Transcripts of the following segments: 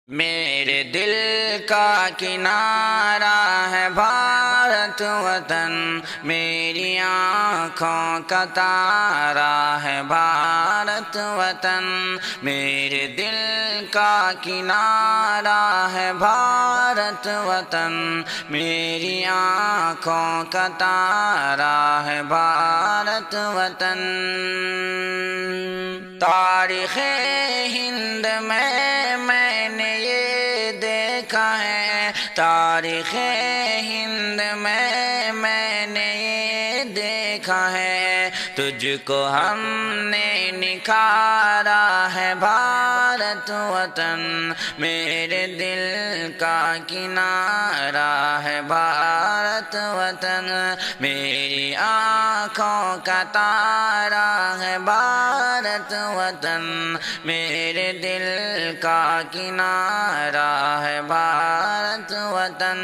میرے دل کا کنارہ ہے بھارت وطن، میری آنکھوں کا تارا ہے بھارت وطن، میرے دل کا کنارہ ہے بھارت وطن، میری آنکھوں کا تارا ہے بھارت وطن۔ تاریخ ہند میں نے یہ دیکھا ہے، تاریخ ہند میں نے یہ دیکھا ہے، تجھ کو ہم نے نکھارا ہے بھارت وطن، میرے دل کا کنارہ ہے بھارت وطن، میری آنکھوں کا تارا ہے بھارت وطن، میرے دل کا کنارہ ہے بھارت وطن۔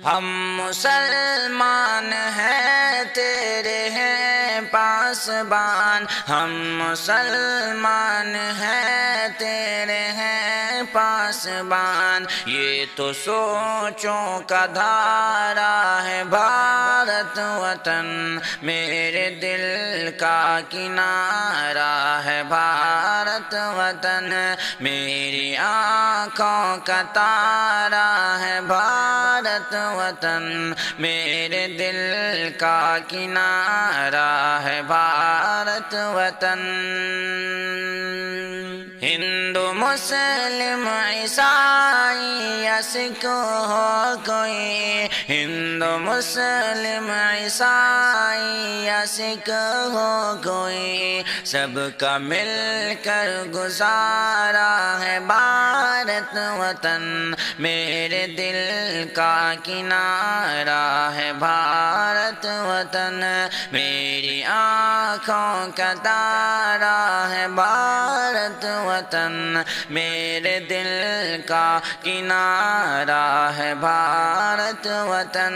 ہم مسلمان ہیں تیرے ہیں پاسبان، ہم مسلمان ہیں تیرے ہیں پاسبان، یہ تو سوچوں کا دھارا ہے بھارت وطن، میرے دل کا کنارہ ہے بھارت وطن، میری آنکھوں کا تارا ہے بھارت وطن، میرے دل کا کنارہ ہے بھارت وطن۔ ہندو مسلم عیسائی یا سکھ ہو کوئی، ہندو مسلم عیسائی یا سکھ ہو کوئی، سب کا مل کر گزارا ہے بھارت وطن، میرے دل کا کنارہ ہے بھارت وطن، میری آنکھوں کا تارا ہے بھارت وطن، میرے دل کا کنارہ ہے بھارت وطن۔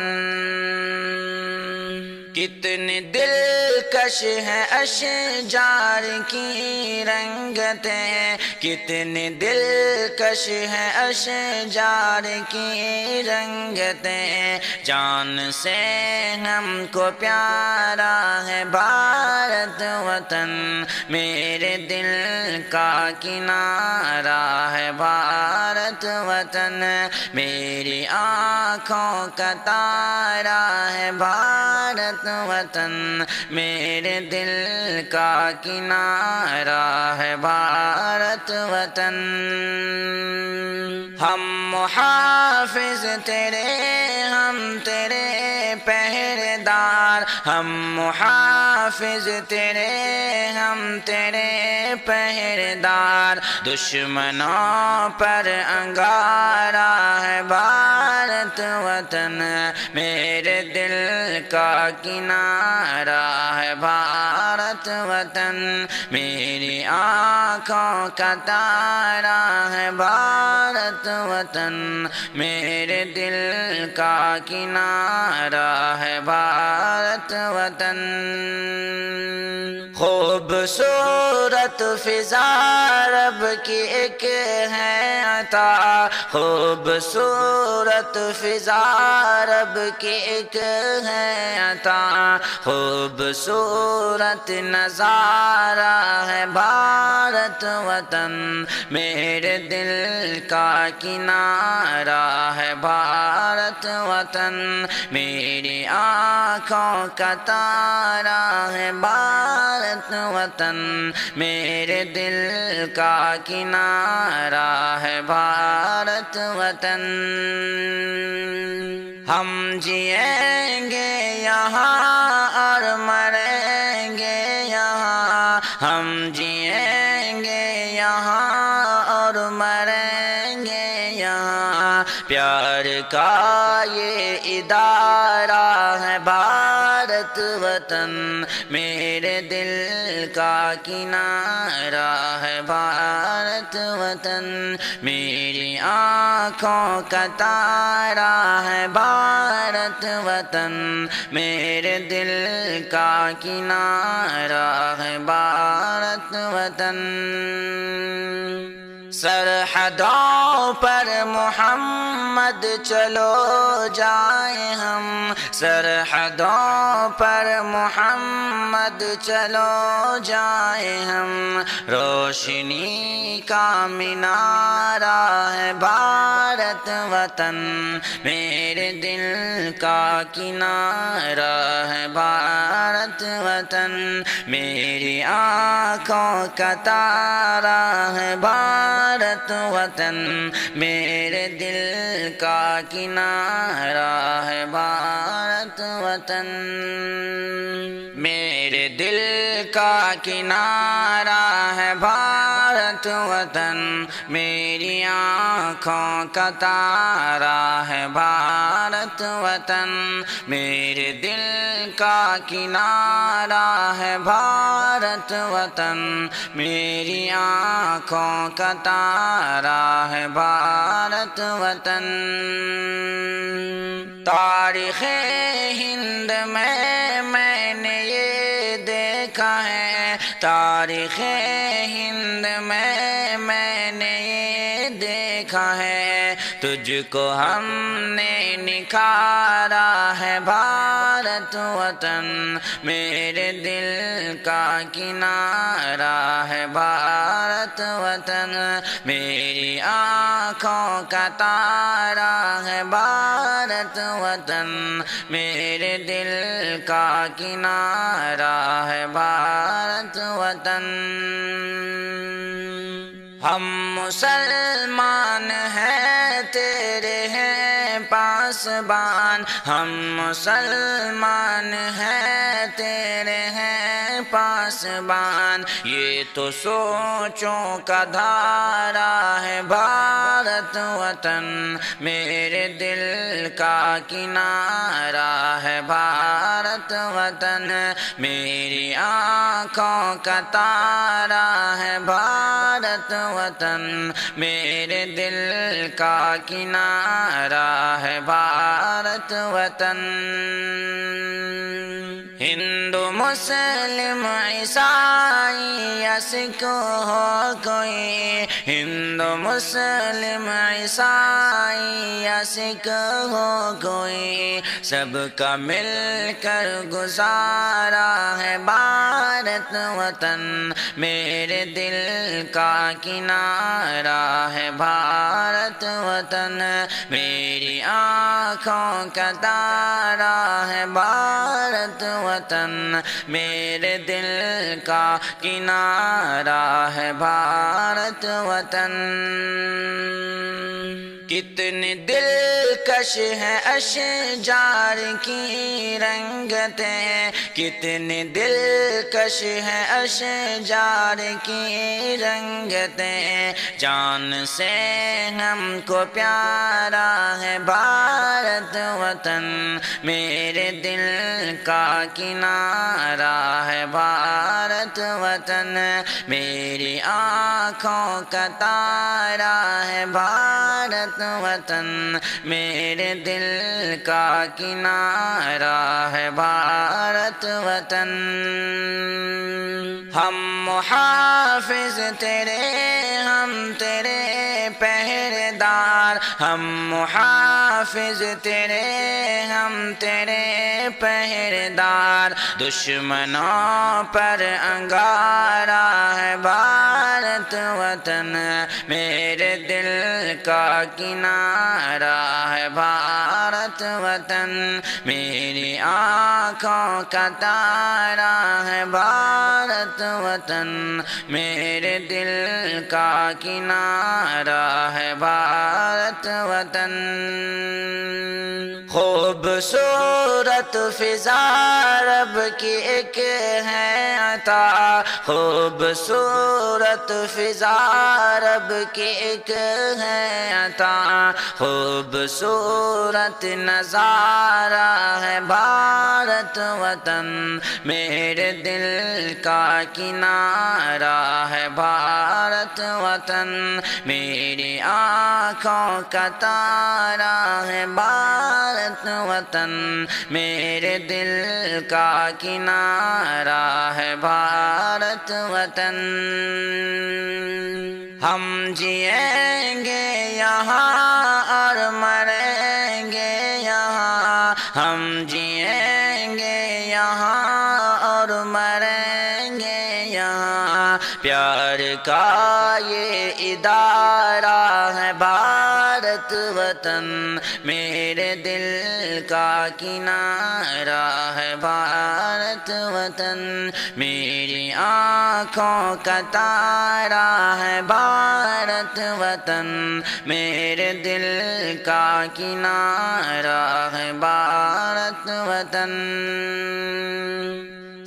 کتنی دلکش ہے اشجار کی رنگتیں، کتنی دلکش ہے اشجار کی رنگتیں، جان سے ہم کو پیارا ہے بھارت وطن، میرے دل کا کنارہ ہے بھارت وطن، میری آنکھوں کا تارا ہے بھارت وطن، میرے دل کا کنارہ ہے بھارت وطن۔ ہم محافظ تیرے، ہم تیرے پہرےدار، ہم محافظ تیرے، ہم تیرے پہرےدار، دشمنوں پر انگارہ ہے بھارت وطن، میرے دل کا کنارہ ہے بھارت وطن، میری آنکھوں کا تارا ہے بھارت وطن، میرے دل کا کنارہ ہے بھارت وطن۔ خوبصورت فضا رب کی ایک ہے عطا، خوبصورت فضا رب کی ایک ہے عطا، خوبصورت نظارہ ہے بھارت وطن، میرے دل کا کنارہ ہے بھارت وطن، میری آنکھوں کا تارا ہے بھارت وطن، میرے دل کا کنارہ ہے بھارت وطن۔ ہم جئیں گے یہاں اور مریں گے یہاں، ہم جئیں گے یہاں اور مریں گے یہاں، پیار کا یہ ادارہ ہے بھارت وطن، میرے دل کا کنارہ ہے بھارت وطن، میری آنکھوں کا تارا ہے بھارت وطن، میرے دل کا کنارہ ہے بھارت وطن۔ سرحدوں پر محمد چلو جائیں ہم، سرحدوں پر محمد چلو جائیں ہم، روشنی کا مینارہ ہے بھارت وطن، میرے دل کا کنارہ ہے بھارت وطن، میری آنکھوں کا تارا ہے بھارت وطن، میرے دل کا کنارہ ہے بھارت وطن، میرے دل کا کنارہ ہے بھارت وطن، میری آنکھوں کا تارا ہے بھارت وطن، میرے دل کا کنارہ ہے بھارت وطن، میری آنکھوں کا تارا ہے بھارت وطن، تاریخ ہند میں نے یہ دیکھا ہے، تاریخ ہند میں نے یہ دیکھا ہے، تجھ کو ہم نے نکھارا ہے بھارت وطن، میرے دل کا کنارہ ہے بھارت وطن، میری آنکھوں کا تارا ہے بھارت وطن، میرے دل کا کنارہ ہے بھارت وطن، ہم مسلمان ہیں تیرے ہیں پاسبان، ہم مسلمان ہیں تیرے ہیں پاسبان، یہ تو سوچوں کا دھارا ہے بھارت وطن، میرے دل کا کنارہ ہے بھارت وطن، میری آنکھوں کا تارا ہے بھارت وطن، میرے دل کا کنارہ ہے بھارت وطن، ہندو مسلم عیسائی یا سکھ ہو کوئی، ہندو مسلم عیسائی یا سکھ ہو کوئی، سب کا مل کر گزارا ہے بھارت وطن، میرے دل کا کنارہ ہے بھارت وطن، میری آنکھوں کا تارا ہے بھارت وطن، میرے دل کا کنارہ ہے بھارت وطن، کتنی دلکش ہے اشجار کی رنگتیں، کتنی دلکش ہے اشجار کی رنگتیں، جان سے ہم کو پیارا ہے بھارت وطن، میرے دل کا کنارہ ہے بھارت وطن، میری آنکھوں کا تارا ہے بھارت وطن، میرے دل کا کنارہ ہے بھارت وطن، ہم محافظ تیرے ہم تیرے پہرےدار، ہم محافظ تیرے ہم تیرے پہرےدار، دشمنوں پر انگارہ ہے بھارت وطن، میرے دل کا کنارہ ہے بھارت وطن، میری آنکھوں کا تارا ہے بھارت وطن، میرے دل کا کنارہ ہے بھارت وطن، خوبصورت فضا رب کی ایک ہے عطا، خوبصورت فضا رب کی ایک ہے عطا، خوبصورت نظارہ ہے بھارت وطن، میرے دل کا کنارہ ہے بھارت وطن، میری آنکھوں کا تارا ہے بھارت وطن، میرے دل کا کنارہ ہے بھارت وطن۔ ہم جئیں گے یہاں اور مریں گے یہاں، ہم جئیں گے یہاں اور مریں گے یہاں، پیار کا یہ ادارہ ہے بھارت وطن، میرے دل کا کنارہ ہے بھارت وطن، میری آنکھوں کا تارا ہے بھارت وطن، میرے دل کا کنارہ ہے بھارت وطن۔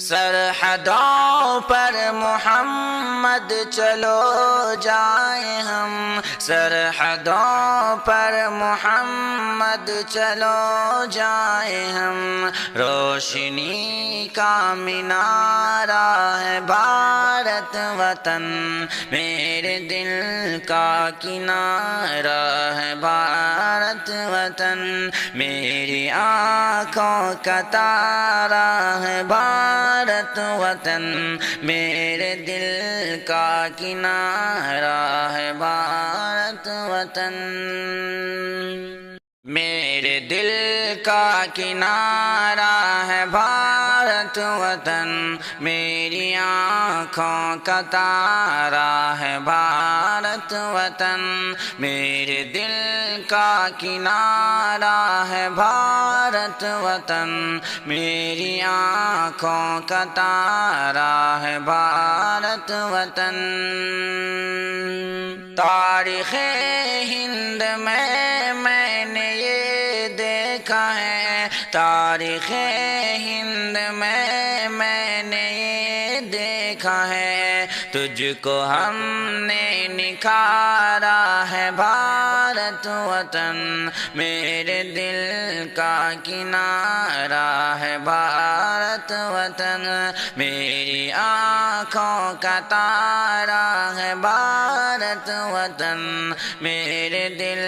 سرحدوں پر محمد چلو جائیں ہم، سرحدوں پر محمد چلو جائیں ہم، روشنی کا مینارہ ہے بھارت وطن، میرے دل کا کنارہ ہے بھارت وطن، میری آنکھوں کا تارا ہے بھارت وطن، میرے دل کا کنارہ ہے بھارت وطن، میرے دل کا کنارہ ہے بھارت وطن، میری آنکھوں کا تارا ہے بھارت وطن، میرے دل کا کنارہ ہے بھارت وطن، میری آنکھوں کا تارا ہے بھارت وطن۔ تاریخ ہند میں نے یہ دیکھا ہے، تاریخ ہند میں نے یہ دیکھا ہے، تجھ کو ہم نے نکھارا ہے بھارت وطن، میرے دل کا کنارہ ہے بھارت وطن، میری آنکھوں کا تارا ہے بھارت وطن، میرے دل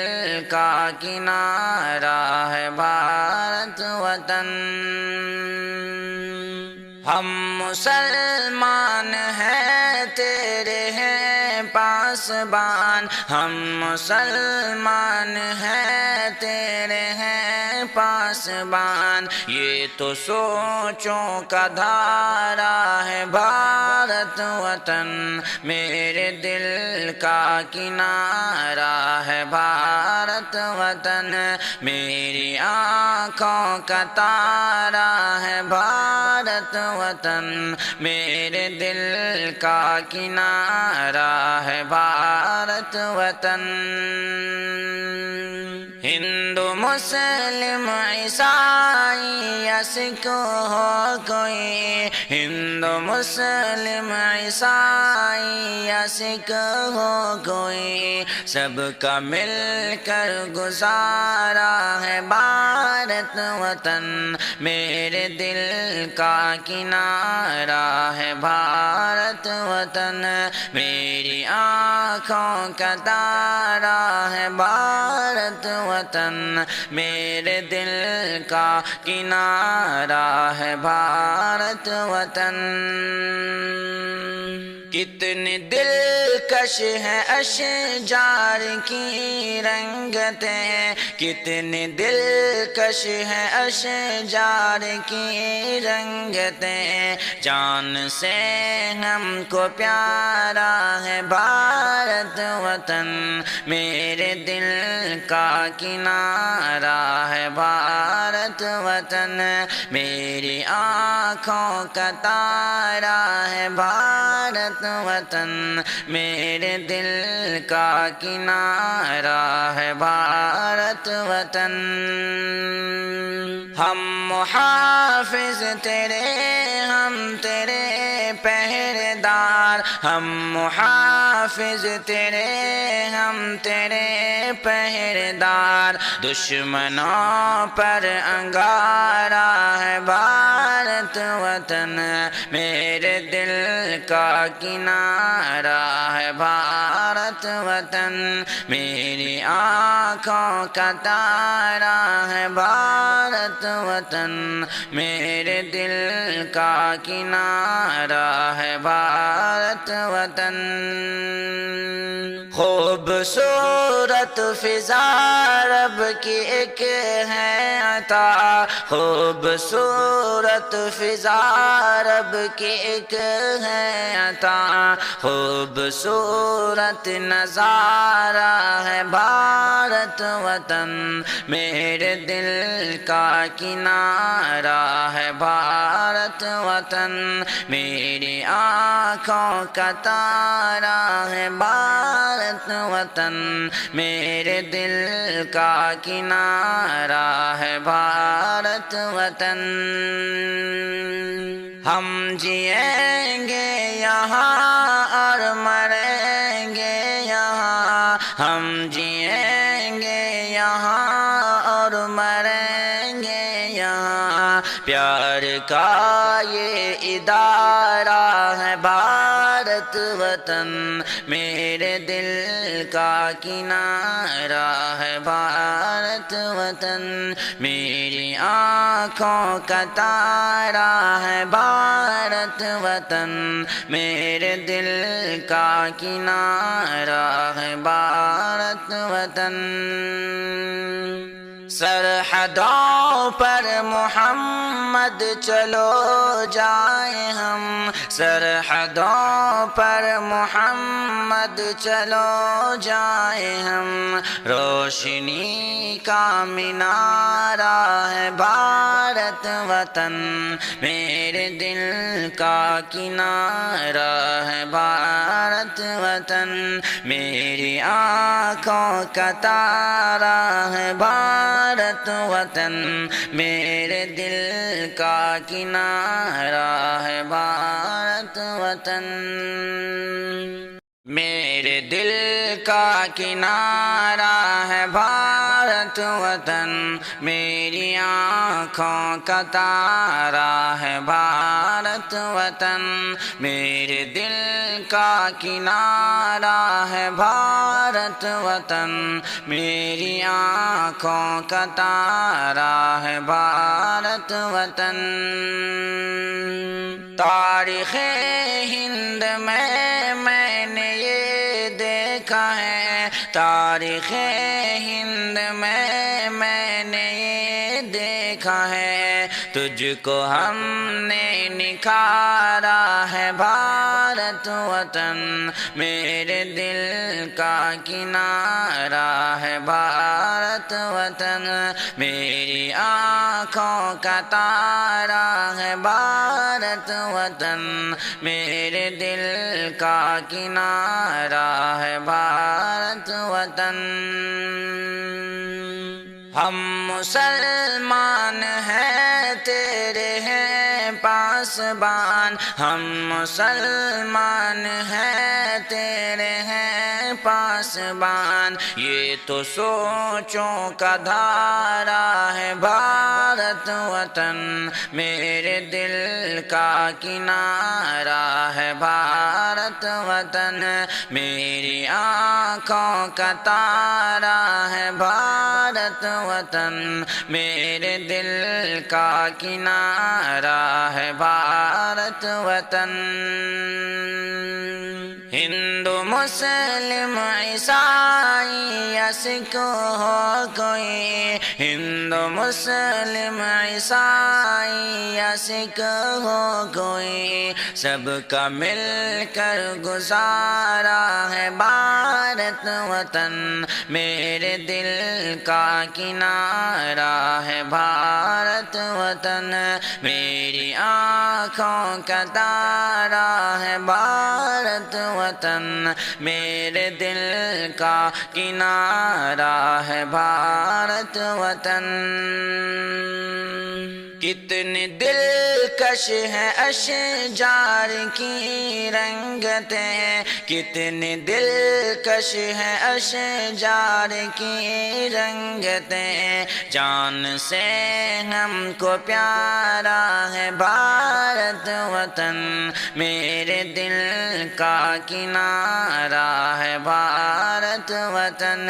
کا کنارہ ہے بھارت وطن۔ ہم مسلمان ہیں تیرے ہیں پاسبان، ہم مسلمان ہیں تیرے ہیں پاسبان، یہ تو سوچوں کا دھارا ہے بھارت وطن، میرے دل کا کنارہ ہے بھارت وطن، میری آنکھوں کا تارا ہے بھارت وطن، میرے دل کا کنارہ ہے بھارت وطن۔ ہندو مسلم عیسائی یا سکھ ہو کوئی، ہندو مسلم عیسائی یا سکھ ہو کوئی، سب کا مل کر گزارا ہے بھارت وطن، میرے دل کا کنارہ ہے بھارت وطن، میری آنکھوں کا تارا ہے بھارت وطن، میرے دل کا کنارہ ہے بھارت وطن۔ کتنی دلکش ہے اشجار کی رنگتیں، کتنی دلکش ہے اشجار کی رنگتیں، جان سے ہم کو پیارا ہے بھارت وطن، میرے دل کا کنارہ ہے بھارت وطن، میری آنکھوں کا تارا ہے بھارت وطن، میرے دل کا کنارہ ہے بھارت وطن۔ ہم محافظ تیرے، ہم تیرے پہرےدار، ہم محافظ تیرے، ہم تیرے پہرےدار، دشمنوں پر انگارہ ہے بھارت وطن، میرے دل کا کنارہ ہے بھارت وطن، میری آنکھوں کا تارا ہے بھارت وطن، میرے دل کا کنارہ ہے بھارت وطن خوبصورت فضا رب کی ایک ہے عطا خوبصورت فضا رب کی ایک ہے عطا خوبصورت نظارہ ہے بھارت وطن میرے دل کا کنارہ ہے بھارت وطن میری آنکھوں کا تارا ہے بھارت وطن میرے دل کا کنارہ ہے بھارت وطن ہم جئیں گے یہاں اور مریں گے یہاں ہم جئیں گے یہاں اور مریں گے یہاں پیار کا یہ ادارہ ہے بھارت وطن میرے دل کا کنارہ ہے بھارت وطن میری آنکھوں کا تارا ہے بھارت وطن میرے دل کا کنارہ ہے بھارت وطن سرحدوں پر محمد چلو جائیں ہم سرحدوں پر محمد چلو جائیں ہم روشنی کا مینارہ ہے بھارت وطن میرے دل کا کنارہ ہے بھارت وطن میری آنکھوں کا تارا ہے بھارت وطن میرے دل کا کنارہ ہے بھارت وطن میرے دل کا کنارہ ہے بھارت وطن میری آنکھوں کا تارا ہے بھارت وطن میرے دل کا کنارہ ہے بھارت وطن میری آنکھوں کا تارا ہے بھارت وطن تاریخ ہند میں نے یہ دیکھا ہے تاریخ ہند میں نے یہ دیکھا ہے تجھ کو ہم نے نکھارا ہے بھارت وطن میرے دل کا کنارہ ہے بھارت وطن میری آنکھوں کا تارا ہے بھارت وطن میرے دل کا کنارہ ہے بھارت وطن ہم مسلمان ہیں تیرے ہیں پاسبان ہم مسلمان ہیں تیرے ہیں پاسبان یہ تو سوچوں کا دھارا ہے بھارت وطن میرے دل کا کنارہ ہے بھارت وطن میری آنکھوں کا تارا ہے بھارت وطن میرے دل کا کنارہ ہے بھارت وطن ہندو مسلم عیسائی یا سکھ ہو کوئی ہندو مسلم عیسائی یا سکھ ہو کوئی سب کا مل کر گزارا ہے بھارت وطن میرے دل کا کنارہ ہے بھارت وطن میری آنکھوں کا تارا ہے بھارت وطن میرے دل کا کنارہ ہے بھارت وطن کتنی دلکش ہے اشجار کی رنگتیں کتنی دلکش ہے اشجار کی رنگتیں جان سے ہم کو پیارا ہے بھارت وطن میرے دل کا کنارہ ہے بھارت وطن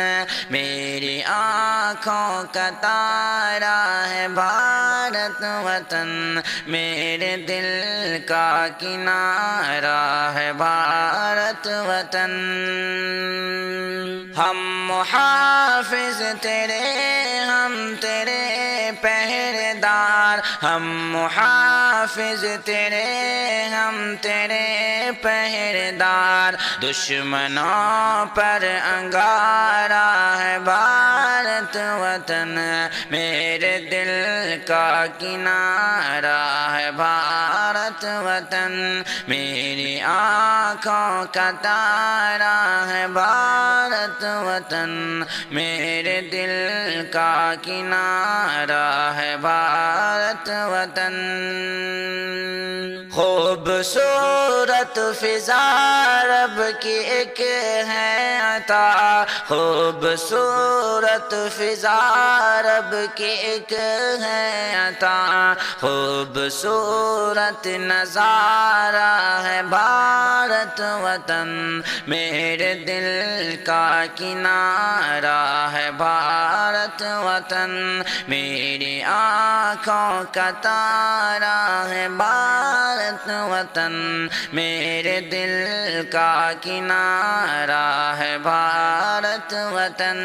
میری آنکھوں کا تارا ہے بھارت وطن میرے دل کا کنارہ ہے بھارت وطن۔ ہم محافظ تیرے، ہم تیرے پہرےدار، ہم محافظ تیرے، ہم تیرے پہرےدار، دشمنوں پر انگارہ ہے بھارت وطن، میرے دل کا کنارہ ہے بھارت وطن، میری آنکھوں کا تارہ ہے بھارت وطن، میرے دل کا کنارہ ہے بھارت وطن۔ خوبصورت فضا رب کی ایک ہے عطا، خوبصورت فضا رب کی ایک ہے عطا، خوبصورت نظارہ ہے بھارت وطن، میرے دل کا کنارہ ہے بھارت وطن، میری آنکھوں کا تارہ ہے بھارت وطن، میرے دل کا کنارہ ہے بھارت وطن۔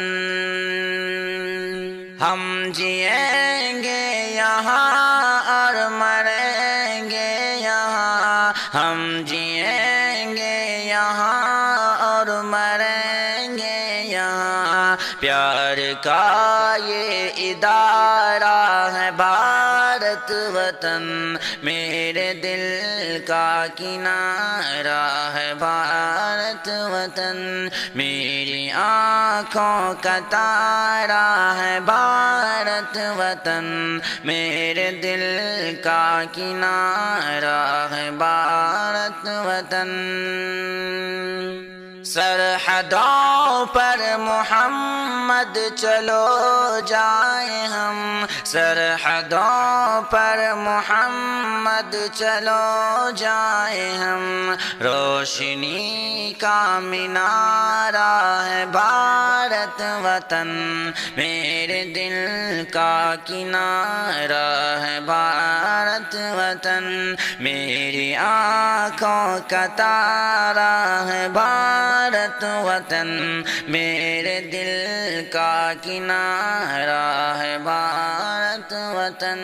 ہم جئیں گے یہاں اور مریں گے یہاں، ہم جئیں گے یہاں اور مریں گے یہاں، پیار کا یہ ادارہ ہے بھارت وطن، میرے دل کا کنارہ ہے بھارت وطن، میری آنکھوں کا تارہ ہے بھارت وطن، میرے دل کا کنارہ ہے بھارت وطن۔ سرحدوں پر محمد چلو جائیں ہم، سرحدوں پر محمد چلو جائیں ہم، روشنی کا مینارہ ہے بھارت وطن، میرے دل کا کنارہ ہے بھارت وطن، میری آنکھوں کا تارہ ہے بھارت وطن، میرے دل کا کنارہ ہے بھارت وطن۔